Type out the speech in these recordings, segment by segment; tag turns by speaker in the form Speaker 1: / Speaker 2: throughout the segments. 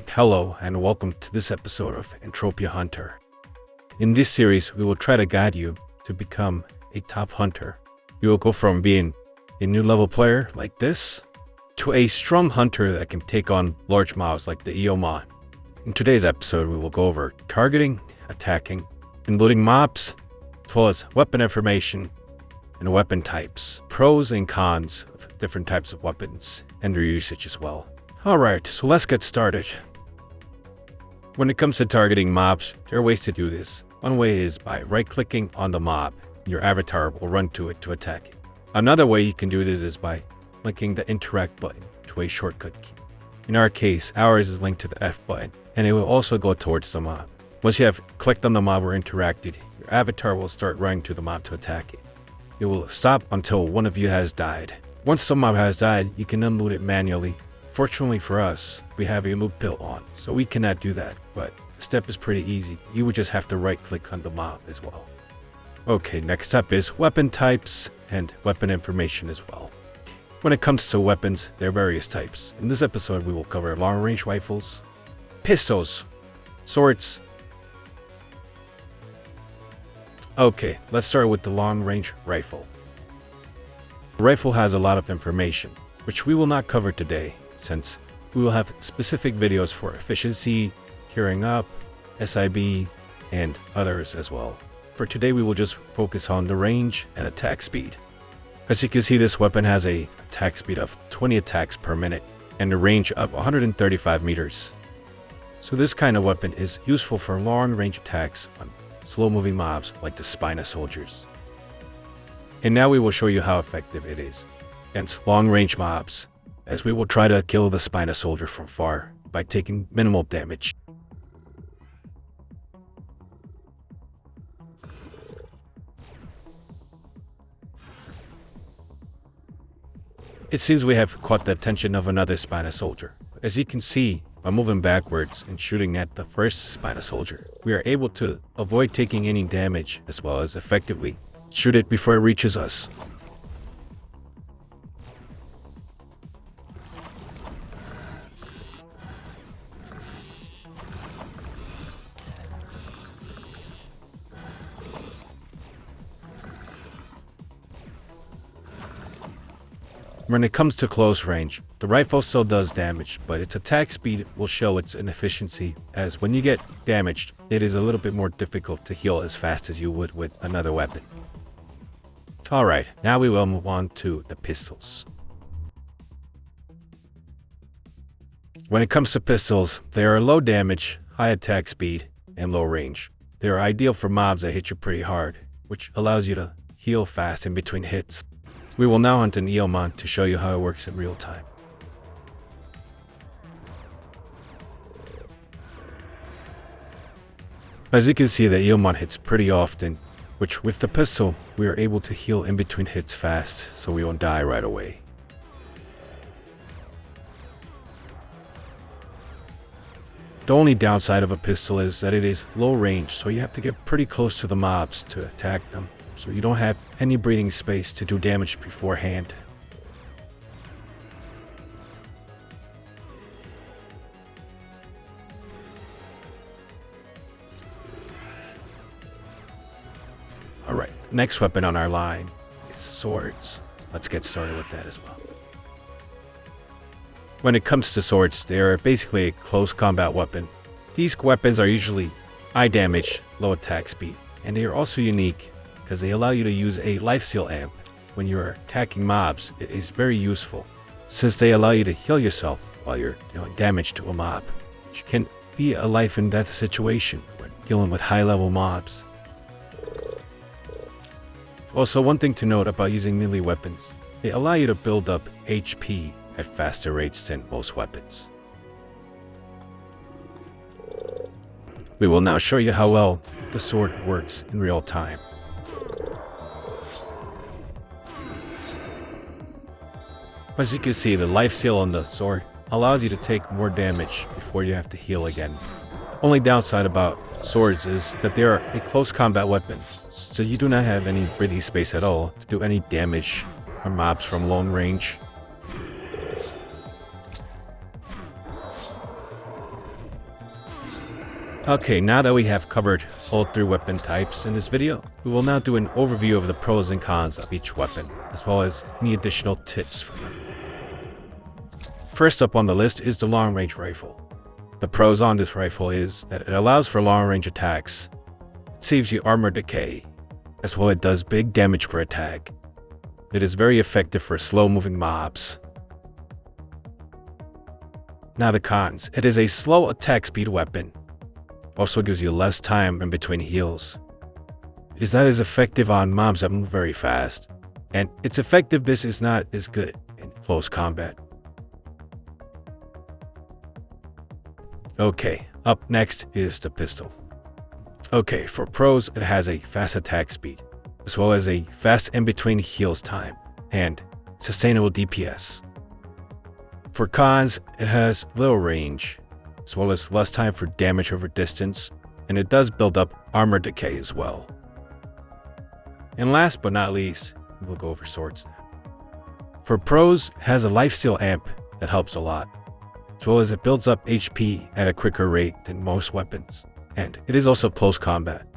Speaker 1: Hello and welcome to this episode of Entropia Hunter. In this series, we will try to guide you to become a top hunter. You will go from being a new level player like this to a strong hunter that can take on large mobs like the Eomon. In today's episode, we will go over targeting, attacking, and looting mobs, as well as weapon information and weapon types, pros and cons of different types of weapons, and their usage as well. Alright, so let's get started. When it comes to targeting mobs, there are ways to do this. One way is by right-clicking on the mob. Your avatar will run to it to attack it. Another way you can do this is by linking the interact button to a shortcut key. In our case, ours is linked to the F button, and it will also go towards the mob. Once you have clicked on the mob or interacted, your avatar will start running to the mob to attack it. It will stop until one of you has died. Once the mob has died, you can unloot it manually. Fortunately for us, we have a loot pill on, so we cannot do that, but the step is pretty easy. You would just have to right-click on the mob as well. Okay, next up is weapon types and weapon information as well. When it comes to weapons, there are various types. In this episode, we will cover long-range rifles, pistols, swords. Okay, let's start with the long-range rifle. The rifle has a lot of information, which we will not cover today, since we will have specific videos for efficiency, curing up, SIB, and others as well. For today, we will just focus on the range and attack speed. As you can see, this weapon has a attack speed of 20 attacks per minute and a range of 135 meters. So this kind of weapon is useful for long-range attacks on slow-moving mobs like the Spina soldiers. And now we will show you how effective it is against long-range mobs, as we will try to kill the Spina soldier from far by taking minimal damage. It seems we have caught the attention of another Spina soldier. As you can see, by moving backwards and shooting at the first Spina soldier, we are able to avoid taking any damage as well as effectively shoot it before it reaches us. When it comes to close range, the rifle still does damage, but its attack speed will show its inefficiency, as when you get damaged, it is a little bit more difficult to heal as fast as you would with another weapon. Alright, now we will move on to the pistols. When it comes to pistols, they are low damage, high attack speed, and low range. They are ideal for mobs that hit you pretty hard, which allows you to heal fast in between hits. We will now hunt an Eomon to show you how it works in real time. As you can see, the Eomon hits pretty often, which with the pistol, we are able to heal in between hits fast, so we won't die right away. The only downside of a pistol is that it is low range, so you have to get pretty close to the mobs to attack them, so you don't have any breathing space to do damage beforehand. Alright, the next weapon on our line is swords. Let's get started with that as well. When it comes to swords, they are basically a close combat weapon. These weapons are usually high damage, low attack speed, and they are also unique because they allow you to use a life steal amp. When you are attacking mobs, it is very useful, since they allow you to heal yourself while you're dealing damage to a mob, which can be a life and death situation when dealing with high level mobs. Also, one thing to note about using melee weapons, they allow you to build up HP at faster rates than most weapons. We will now show you how well the sword works in real time. As you can see, the life steal on the sword allows you to take more damage before you have to heal again. Only downside about swords is that they are a close combat weapon, so you do not have any breathing space at all to do any damage on mobs from long range. Okay, now that we have covered all 3 weapon types in this video, we will now do an overview of the pros and cons of each weapon, as well as any additional tips for them. First up on the list is the long-range rifle. The pros on this rifle is that it allows for long-range attacks. It saves you armor decay, as well as it does big damage per attack. It is very effective for slow-moving mobs. Now the cons. It is a slow attack speed weapon. Also gives you less time in between heals. It is not as effective on mobs that move very fast, and its effectiveness is not as good in close combat. Okay, up next is the pistol. Okay, for pros, it has a fast attack speed, as well as a fast in-between heals time, and sustainable DPS. For cons, it has little range, as well as less time for damage over distance, and it does build up armor decay as well. And last but not least, we'll go over swords now. For pros, it has a lifesteal amp that helps a lot, as well as it builds up HP at a quicker rate than most weapons, and it is also close combat.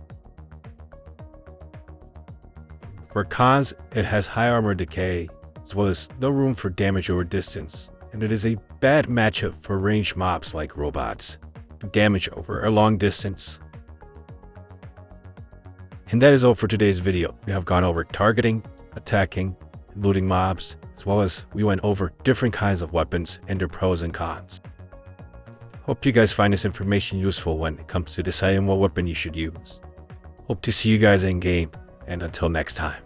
Speaker 1: For cons, it has high armor decay, as well as no room for damage over distance, and it is a bad matchup for ranged mobs like robots, who damage over a long distance. And that is all for today's video. We have gone over targeting, attacking, and looting mobs, as well as we went over different kinds of weapons and their pros and cons. Hope you guys find this information useful when it comes to deciding what weapon you should use. Hope to see you guys in game, and until next time.